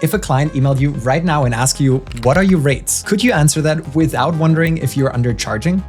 If a client emailed you right now and asked you, what are your rates? Could you answer that without wondering if you're undercharging?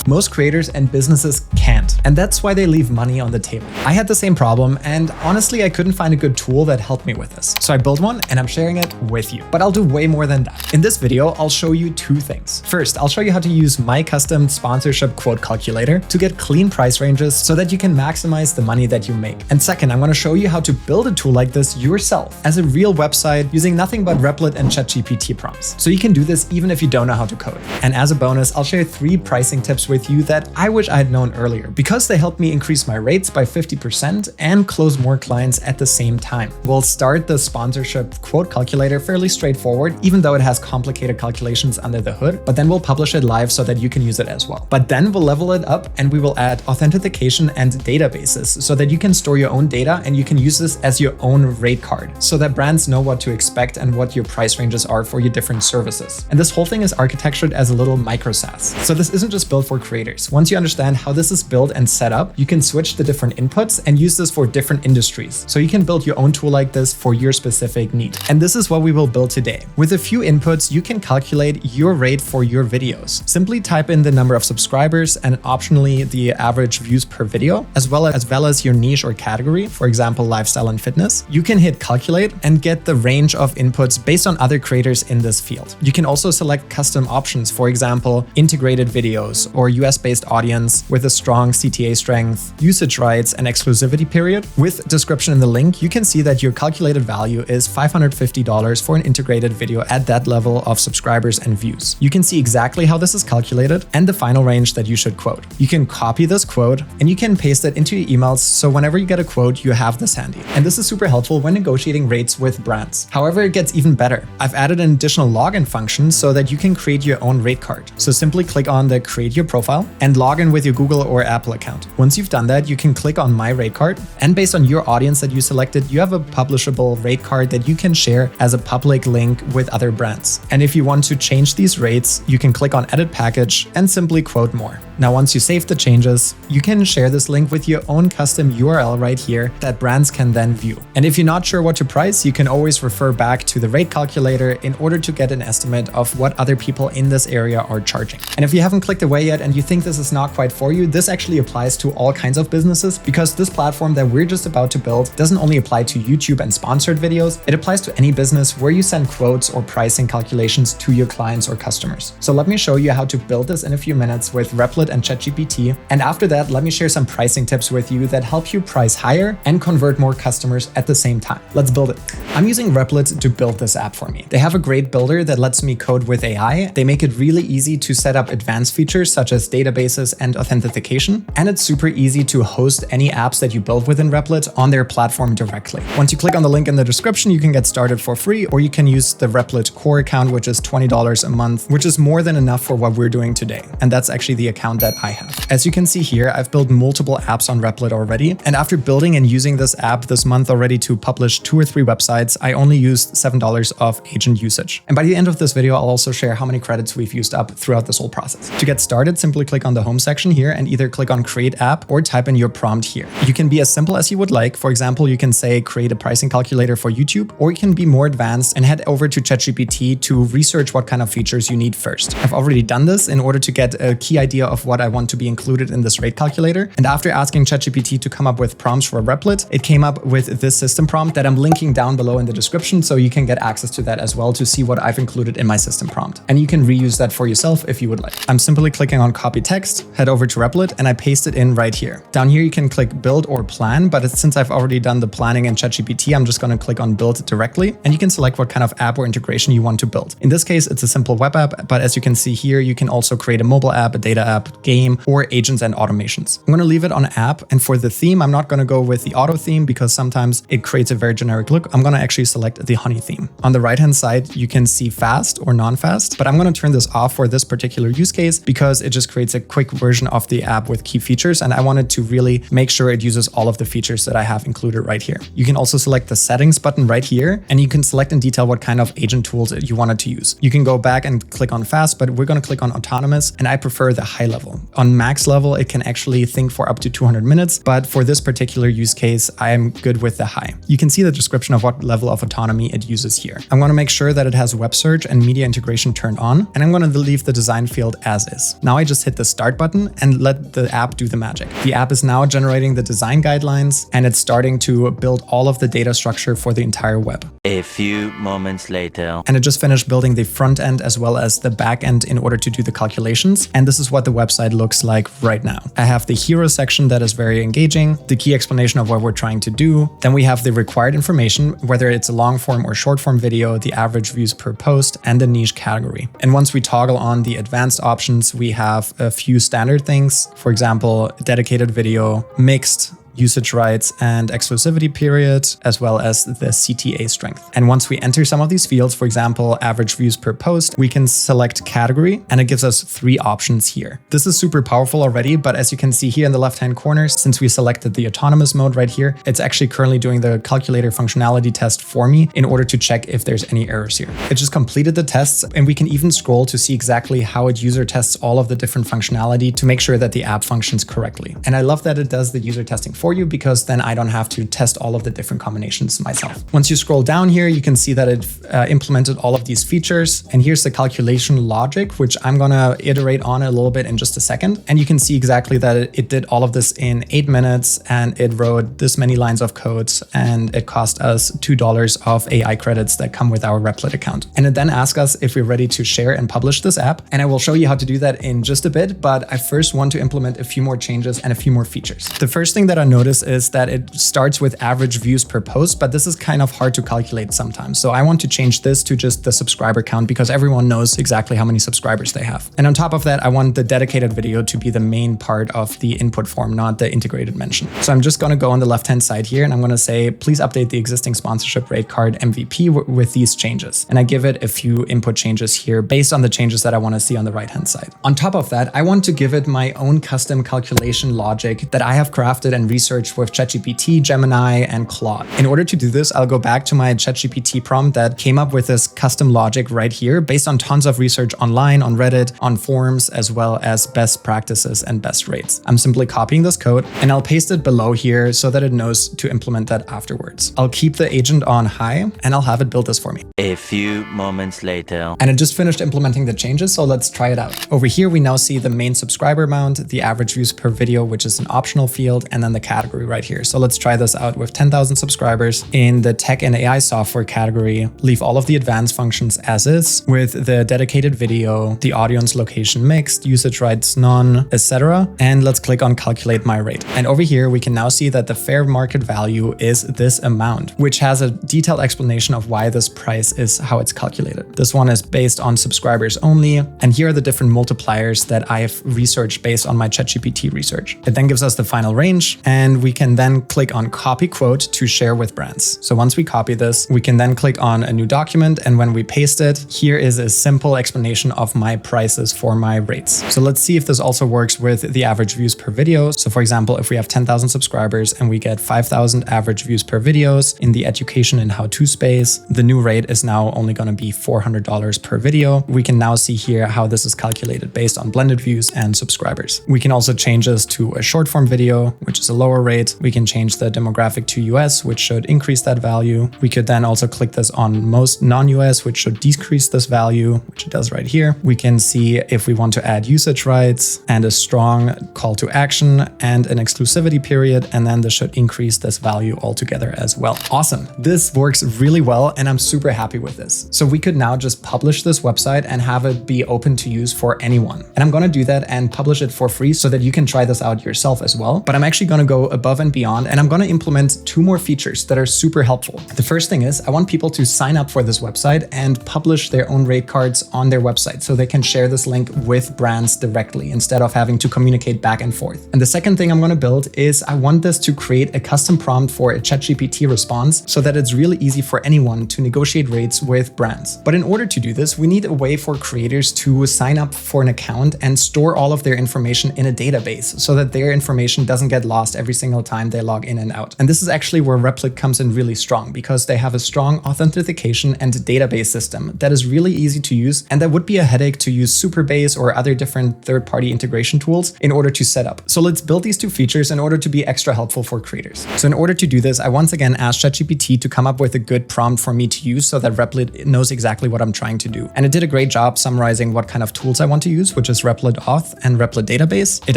Most creators and businesses can't, and that's why they leave money on the table. I had the same problem, and honestly, I couldn't find a good tool that helped me with this. So I built one and I'm sharing it with you, but I'll do way more than that. In this video, I'll show you two things. First, I'll show you how to use my custom sponsorship quote calculator to get clean price ranges so that you can maximize the money that you make. And second, I'm going to show you how to build a tool like this yourself as a real website using nothing but Replit and ChatGPT prompts. So you can do this even if you don't know how to code. And as a bonus, I'll share 3 pricing tips with you that I wish I had known earlier because they helped me increase my rates by 50% and close more clients at the same time. We'll start the sponsorship quote calculator fairly straightforward, even though it has complicated calculations under the hood, but then we'll publish it live so that you can use it as well. But then we'll level it up and we will add authentication and databases so that you can store your own data and you can use this as your own rate card so that brands know what to expect and what your price ranges are for your different services. And this whole thing is architectured as a little micro SaaS. So this isn't just built for creators. Once you understand how this is built and set up, you can switch the different inputs and use this for different industries. So you can build your own tool like this for your specific need. And this is what we will build today. With a few inputs, you can calculate your rate for your videos. Simply type in the number of subscribers and optionally the average views per video, as well as your niche or category, for example, lifestyle and fitness. You can hit calculate and get the range of inputs based on other creators in this field. You can also select custom options, for example, integrated videos or US-based audience with a strong CTA strength, usage rights, and exclusivity period. With description in the link, you can see that your calculated value is $550 for an integrated video at that level of subscribers and views. You can see exactly how this is calculated and the final range that you should quote. You can copy this quote and you can paste it into your emails, so whenever you get a quote, you have this handy. And this is super helpful when negotiating rates with brands. However, it gets even better. I've added an additional login function so that you can create your own rate card. So simply click on the create your profile and log in with your Google or Apple account. Once you've done that, you can click on my rate card, and based on your audience that you selected, you have a publishable rate card that you can share as a public link with other brands. And if you want to change these rates, you can click on edit package and simply quote more. Now, once you save the changes, you can share this link with your own custom URL right here that brands can then view. And if you're not sure what to price, you can always refer back to the rate calculator in order to get an estimate of what other people in this area are charging. And if you haven't clicked away yet and you think this is not quite for you, this actually applies to all kinds of businesses, because this platform that we're just about to build doesn't only apply to YouTube and sponsored videos, it applies to any business where you send quotes or pricing calculations to your clients or customers. So let me show you how to build this in a few minutes with Replit and ChatGPT. And after that, let me share some pricing tips with you that help you price higher and convert more customers at the same time. Let's build it. I'm using Replit to build this app for me. They have a great builder that lets me code with AI. They make it really easy to set up advanced features such as databases and authentication. And it's super easy to host any apps that you build within Replit on their platform directly. Once you click on the link in the description, you can get started for free, or you can use the Replit core account, which is $20 a month, which is more than enough for what we're doing today. And that's actually the account that I have. As you can see here, I've built multiple apps on Replit already. And after building and using this app this month already to publish 2 or 3 websites, I only used $7 of agent usage. And by the end of this video, I'll also share how many credits we've used up throughout this whole process. To get started, simply click on the home section here and either click on create app or type in your prompt here. You can be as simple as you would like. For example, you can say create a pricing calculator for YouTube, or you can be more advanced and head over to ChatGPT to research what kind of features you need first. I've already done this in order to get a key idea of what I want to be included in this rate calculator. And after asking ChatGPT to come up with prompts for Replit, it came up with this system prompt that I'm linking down below in the description, so you can get access to that as well to see what I've included in my system prompt. And you can reuse that for yourself if you would like. I'm simply clicking on copy text, head over to Replit, and I paste it in right here. Down here, you can click build or plan, but since I've already done the planning in ChatGPT, I'm just going to click on build directly, and you can select what kind of app or integration you want to build. In this case, it's a simple web app, but as you can see here, you can also create a mobile app, a data app, game, or agents and automations. I'm going to leave it on app, and for the theme, I'm not going to go with the auto theme because sometimes it creates a very generic look. I'm going to actually select the honey theme. On the right-hand side, you can see fast or non-fast, but I'm going to turn this off for this particular use case because it just creates a quick version of the app with key features, and I wanted to really make sure it uses all of the features that I have included right here. You can also select the settings button right here, and you can select in detail what kind of agent tools you wanted to use. You can go back and click on fast, but we're going to click on autonomous, and I prefer the high level level. On max level, it can actually think for up to 200 minutes, but for this particular use case, I am good with the high. You can see the description of what level of autonomy it uses here. I'm going to make sure that it has web search and media integration turned on, and I'm going to leave the design field as is. Now I just hit the start button and let the app do the magic. The app is now generating the design guidelines, and it's starting to build all of the data structure for the entire web. A few moments later. And it just finished building the front end as well as the back end in order to do the calculations. And this is what the website looks like right now. I have the hero section that is very engaging, the key explanation of what we're trying to do. Then we have the required information, whether it's a long form or short form video, the average views per post, and the niche category. And once we toggle on the advanced options, we have a few standard things. For example, dedicated video, mixed, usage rights, and exclusivity period, as well as the CTA strength. And once we enter some of these fields, for example, average views per post, we can select category, and it gives us 3 options here. This is super powerful already, but as you can see here in the left-hand corner, since we selected the autonomous mode right here, it's actually currently doing the calculator functionality test for me in order to check if there's any errors here. It just completed the tests, and we can even scroll to see exactly how it user tests all of the different functionality to make sure that the app functions correctly. And I love that it does the user testing for you, because then I don't have to test all of the different combinations myself. Once you scroll down here, you can see that it implemented all of these features. And here's the calculation logic, which I'm gonna iterate on a little bit in just a second. And you can see exactly that it did all of this in 8 minutes, and it wrote this many lines of codes, and it cost us $2 of AI credits that come with our Replit account. And it then asks us if we're ready to share and publish this app. And I will show you how to do that in just a bit, but I first want to implement a few more changes and a few more features. The first thing that I noticed is that it starts with average views per post, but this is kind of hard to calculate sometimes. So I want to change this to just the subscriber count, because everyone knows exactly how many subscribers they have. And on top of that, I want the dedicated video to be the main part of the input form, not the integrated mention. So I'm just going to go on the left-hand side here, and I'm going to say, please update the existing sponsorship rate card MVP with these changes. And I give it a few input changes here based on the changes that I want to see on the right-hand side. On top of that, I want to give it my own custom calculation logic that I have crafted and researched with ChatGPT, Gemini, and Claude. In order to do this, I'll go back to my ChatGPT prompt that came up with this custom logic right here based on tons of research online, on Reddit, on forums, as well as best practices and best rates. I'm simply copying this code, and I'll paste it below here so that it knows to implement that afterwards. I'll keep the agent on high, and I'll have it build this for me. A few moments later. And it just finished implementing the changes, so let's try it out. Over here, we now see the main subscriber amount, the average views per video, which is an optional field, and then the category right here. So let's try this out with 10,000 subscribers. In the tech and AI software category, leave all of the advanced functions as is, with the dedicated video, the audience location mixed, usage rights none, etc. And let's click on calculate my rate. And over here, we can now see that the fair market value is this amount, which has a detailed explanation of why this price is how it's calculated. This one is based on subscribers only. And here are the different multipliers that I've researched based on my ChatGPT research. It then gives us the final range, and we can then click on copy quote to share with brands. So once we copy this, we can then click on a new document, and when we paste it, here is a simple explanation of my prices for my rates. So let's see if this also works with the average views per video. So for example, if we have 10,000 subscribers and we get 5,000 average views per videos in the education and how-to space, the new rate is now only going to be $400 per video. We can now see here how this is calculated based on blended views and subscribers. We can also change this to a short form video, which is a lower rate. We can change the demographic to US, which should increase that value. We could then also click this on most non-US, which should decrease this value, which it does right here. We can see if we want to add usage rights and a strong call to action and an exclusivity period, and then this should increase this value altogether as well. Awesome. This works really well, and I'm super happy with this. So we could now just publish this website and have it be open to use for anyone. And I'm going to do that and publish it for free so that you can try this out yourself as well. But I'm actually going to go above and beyond, and I'm going to implement 2 more features that are super helpful. The first thing is I want people to sign up for this website and publish their own rate cards on their website so they can share this link with brands directly instead of having to communicate back and forth. And the second thing I'm going to build is I want this to create a custom prompt for a ChatGPT response so that it's really easy for anyone to negotiate rates with brands. But in order to do this, we need a way for creators to sign up for an account and store all of their information in a database so that their information doesn't get lost every single time they log in and out. And this is actually where Replit comes in really strong, because they have a strong authentication and database system that is really easy to use, and that would be a headache to use Supabase or other different third-party integration tools in order to set up. So let's build these two features in order to be extra helpful for creators. So in order to do this, I once again asked ChatGPT to come up with a good prompt for me to use so that Replit knows exactly what I'm trying to do. And it did a great job summarizing what kind of tools I want to use, which is Replit Auth and Replit Database. It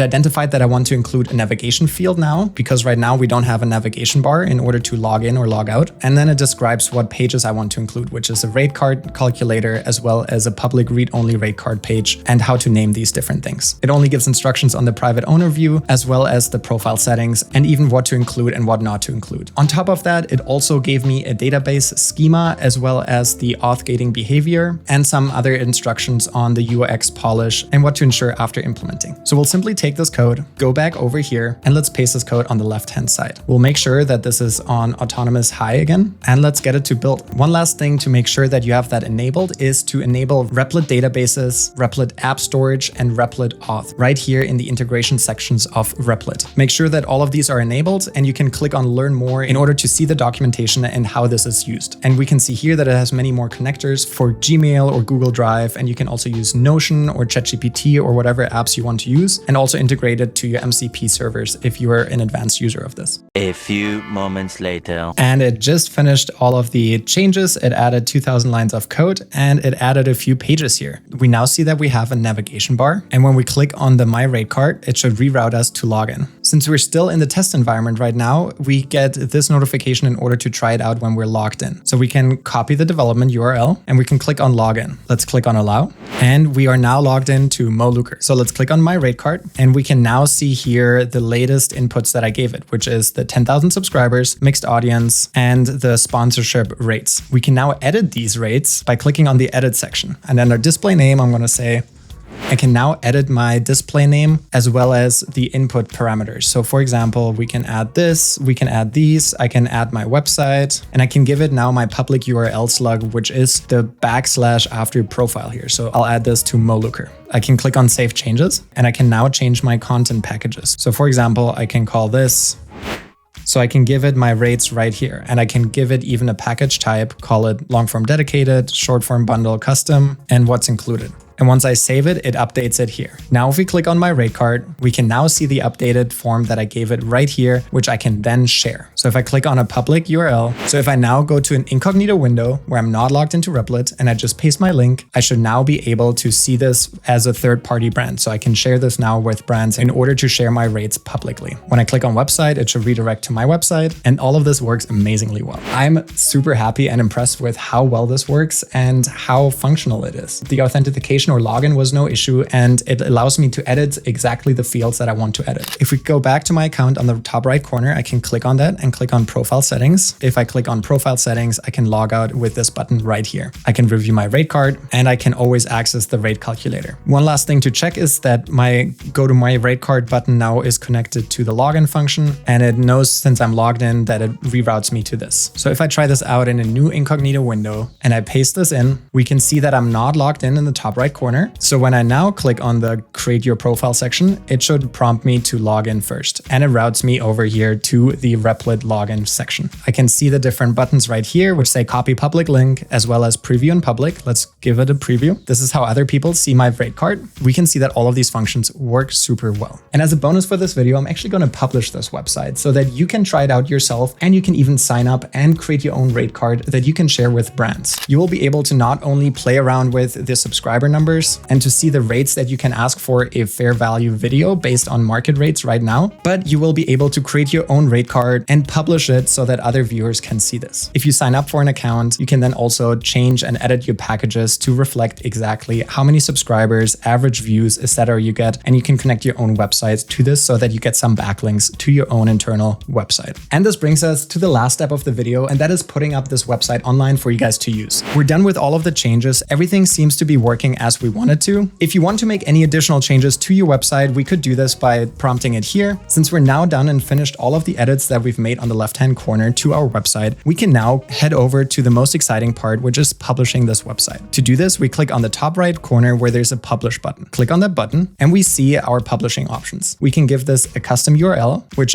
identified that I want to include a navigation field now, because right now we don't have a navigation bar in order to log in or log out. And then it describes what pages I want to include, which is a rate card calculator, as well as a public read-only rate card page, and how to name these different things. It only gives instructions on the private owner view, as well as the profile settings, and even what to include and what not to include. On top of that, it also gave me a database schema, as well as the auth gating behavior, and some other instructions on the UX polish and what to ensure after implementing. So we'll simply take this code, go back over here, and let's paste this code on the left-hand side. We'll make sure that this is on autonomous high again, and let's get it to build. One last thing to make sure that you have that enabled is to enable Replit databases, Replit app storage, and Replit auth right here in the integration sections of Replit. Make sure that all of these are enabled, and you can click on learn more in order to see the documentation and how this is used. And we can see here that it has many more connectors for Gmail or Google Drive, and you can also use Notion or ChatGPT or whatever apps you want to use, and also integrate it to your MCP servers if you are an advanced user of this. A few moments later. And it just finished all of the changes. It added 2,000 lines of code, and it added a few pages here. We now see that we have a navigation bar, and when we click on the My Rate Card, it should reroute us to login. Since we're still in the test environment right now, we get this notification in order to try it out when we're logged in. So we can copy the development URL, and we can click on login. Let's click on allow, and we are now logged in to Molucre. So let's click on My Rate Card, and we can now see here the latest inputs that I gave it, which is the 10,000 subscribers, mixed audience, and the sponsorship rates. We can now edit these rates by clicking on the edit section. And under display name, I'm going to say, I can now edit my display name as well as the input parameters. So for example, we can add this, we can add these, I can add my website, and I can give it now my public URL slug, which is the / after profile here. So I'll add this to Molucre. I can click on save changes, and I can now change my content packages. So for example, I can call this, so I can give it my rates right here, and I can give it even a package type, call it long form dedicated, short form bundle custom, and what's included. And once I save it, it updates it here. Now, if we click on my rate card, we can now see the updated form that I gave it right here, which I can then share. So if I click on a public URL, so if I now go to an incognito window where I'm not logged into Replit and I just paste my link, I should now be able to see this as a third-party brand. So I can share this now with brands in order to share my rates publicly. When I click on website, it should redirect to my website, and all of this works amazingly well. I'm super happy and impressed with how well this works and how functional it is. The authentication or login was no issue, and it allows me to edit exactly the fields that I want to edit. If we go back to my account on the top right corner, I can click on that and click on profile settings. If I click on profile settings, I can log out with this button right here. I can review my rate card, and I can always access the rate calculator. One last thing to check is that my go to my rate card button now is connected to the login function, and it knows since I'm logged in that it reroutes me to this. So if I try this out in a new incognito window and I paste this in, we can see that I'm not logged in the top right corner. So when I now click on the create your profile section, it should prompt me to log in first, and it routes me over here to the Replit login section. I can see the different buttons right here, which say copy public link, as well as preview in public. Let's give it a preview. This is how other people see my rate card. We can see that all of these functions work super well. And as a bonus for this video, I'm actually going to publish this website so that you can try it out yourself, and you can even sign up and create your own rate card that you can share with brands. You will be able to not only play around with the subscriber numbers and to see the rates that you can ask for a fair value video based on market rates right now, but you will be able to create your own rate card and publish it so that other viewers can see this. If you sign up for an account, you can then also change and edit your packages to reflect exactly how many subscribers, average views, etc. you get, and you can connect your own website to this so that you get some backlinks to your own internal website. And this brings us to the last step of the video, and that is putting up this website online for you guys to use. We're done with all of the changes. Everything seems to be working as as we wanted to. If you want to make any additional changes to your website, we could do this by prompting it here. Since we're now done and finished all of the edits that we've made on the left-hand corner to our website, we can now head over to the most exciting part, which is publishing this website. To do this, we click on the top right corner where there's a publish button. Click on that button and we see our publishing options. We can give this a custom URL, which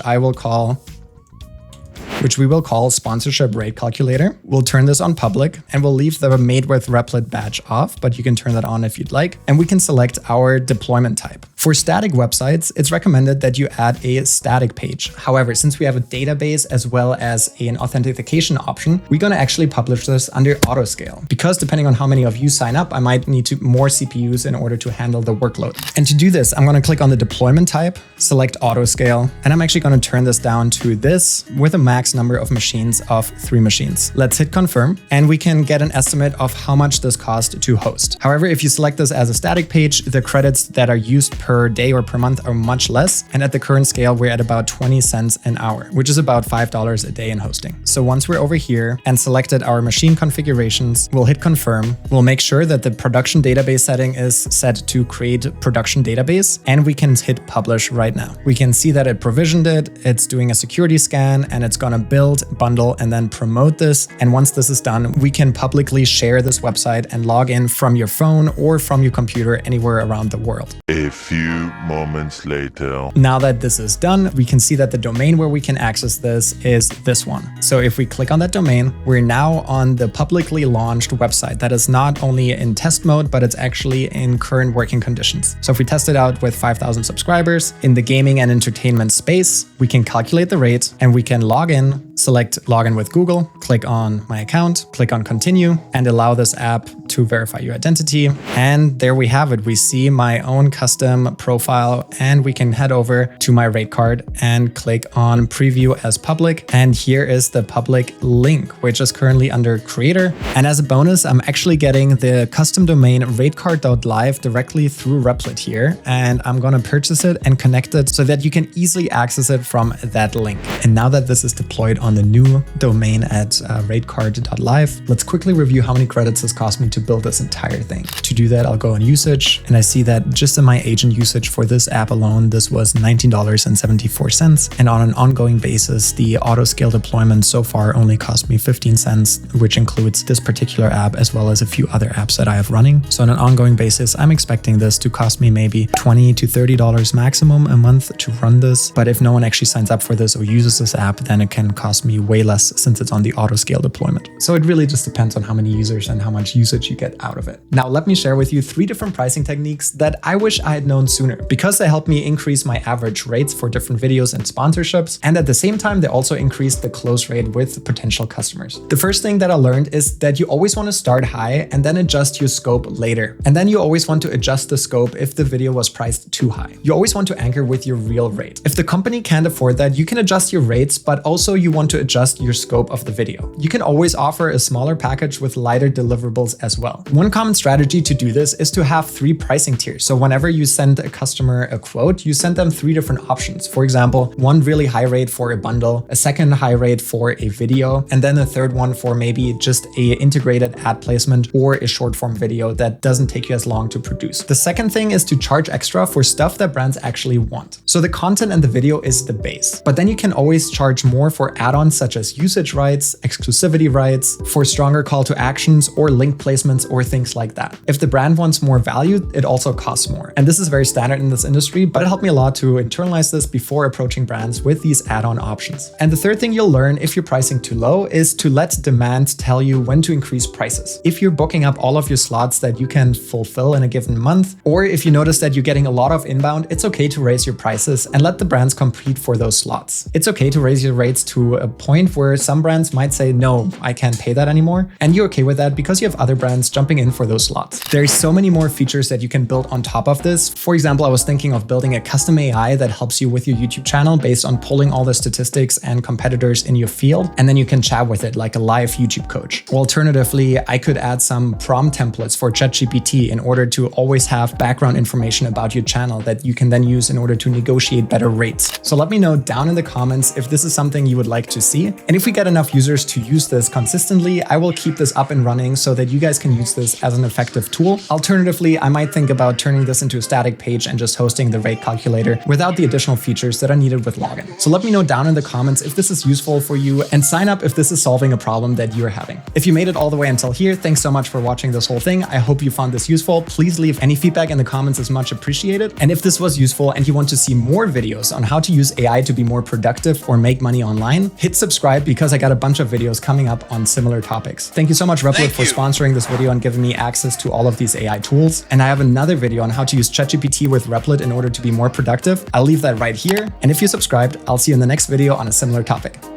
we will call sponsorship rate calculator. We'll turn this on public and we'll leave the made with Replit badge off, but you can turn that on if you'd like. And we can select our deployment type. For static websites, it's recommended that you add a static page. However, since we have a database as well as an authentication option, we're going to actually publish this under AutoScale, because depending on how many of you sign up, I might need more CPUs in order to handle the workload. And to do this, I'm going to click on the deployment type, select AutoScale, and I'm actually going to turn this down to this with a max number of machines of 3 machines. Let's hit confirm and we can get an estimate of how much this cost to host. However, if you select this as a static page, the credits that are used per day or per month are much less. And at the current scale, we're at about 20 cents an hour, which is about $5 a day in hosting. So once we're over here and selected our machine configurations, we'll hit confirm. We'll make sure that the production database setting is set to create production database, and we can hit publish right now. We can see that it provisioned it, it's doing a security scan, and it's gonna build, bundle, and then promote this. And once this is done, we can publicly share this website and log in from your phone or from your computer anywhere around the world. A few moments later. Now that this is done, we can see that the domain where we can access this is this one. So if we click on that domain, we're now on the publicly launched website that is not only in test mode, but it's actually in current working conditions. So if we test it out with 5,000 subscribers in the gaming and entertainment space, we can calculate the rate and we can log in, select login with Google, click on my account, click on continue, and allow this app to verify your identity. And there we have it. We see my own custom profile and we can head over to my rate card and click on preview as public. And here is the public link, which is currently under creator. And as a bonus, I'm actually getting the custom domain ratecard.live directly through Replit here. And I'm going to purchase it and connect it so that you can easily access it from that link. And now that this is deployed on the new domain at ratecard.live, let's quickly review how many credits this cost me to build this entire thing. To do that, I'll go on usage and I see that just in my agent usage for this app alone, this was $19.74. And on an ongoing basis, the AutoScale deployment so far only cost me 15 cents, which includes this particular app as well as a few other apps that I have running. So on an ongoing basis, I'm expecting this to cost me maybe $20 to $30 maximum a month to run this. But if no one actually signs up for this or uses this app, then it can cost me way less since it's on the AutoScale deployment. So it really just depends on how many users and how much usage you get out of it. Now, let me share with you 3 different pricing techniques that I wish I had known sooner, because they help me increase my average rates for different videos and sponsorships. And at the same time, they also increase the close rate with potential customers. The first thing that I learned is that you always want to start high and then adjust your scope later. And then you always want to adjust the scope if the video was priced too high. You always want to anchor with your real rate. If the company can't afford that, you can adjust your rates, but also you want to adjust your scope of the video. You can always offer a smaller package with lighter deliverables as well. One common strategy to do this is to have 3 pricing tiers. So whenever you send a customer a quote, you send them 3 different options. For example, one really high rate for a bundle, a second high rate for a video, and then a third one for maybe just a integrated ad placement or a short form video that doesn't take you as long to produce. The second thing is to charge extra for stuff that brands actually want. So the content and the video is the base, but then you can always charge more for add-ons such as usage rights, exclusivity rights, for stronger call to actions or link placements or things like that. If the brand wants more value, it also costs more. And this is very standard in this industry, but it helped me a lot to internalize this before approaching brands with these add-on options. And the third thing you'll learn if you're pricing too low is to let demand tell you when to increase prices. If you're booking up all of your slots that you can fulfill in a given month, or if you notice that you're getting a lot of inbound, it's okay to raise your prices and let the brands compete for those slots. It's okay to raise your rates to a point where some brands might say, no, I can't pay that anymore. And you're okay with that because you have other brands jumping in for those slots. There's so many more features that you can build on top of this. For example, I was thinking of building a custom AI that helps you with your YouTube channel based on pulling all the statistics and competitors in your field, and then you can chat with it like a live YouTube coach. Alternatively, I could add some prompt templates for ChatGPT in order to always have background information about your channel that you can then use in order to negotiate better rates. So let me know down in the comments if this is something you would like to see. And if we get enough users to use this consistently, I will keep this up and running so that you guys can use this as an effective tool. Alternatively, I might think about turning this into a static page and just hosting the rate calculator without the additional features that are needed with login. So let me know down in the comments if this is useful for you, and sign up if this is solving a problem that you're having. If you made it all the way until here, thanks so much for watching this whole thing. I hope you found this useful. Please leave any feedback in the comments, is much appreciated. And if this was useful and you want to see more videos on how to use AI to be more productive or make money online, hit subscribe because I got a bunch of videos coming up on similar topics. Thank you so much, Replit, for sponsoring this video and giving me access to all of these AI tools. And I have another video on how to use ChatGPT with Replit in order to be more productive. I'll leave that right here. And if you subscribed, I'll see you in the next video on a similar topic.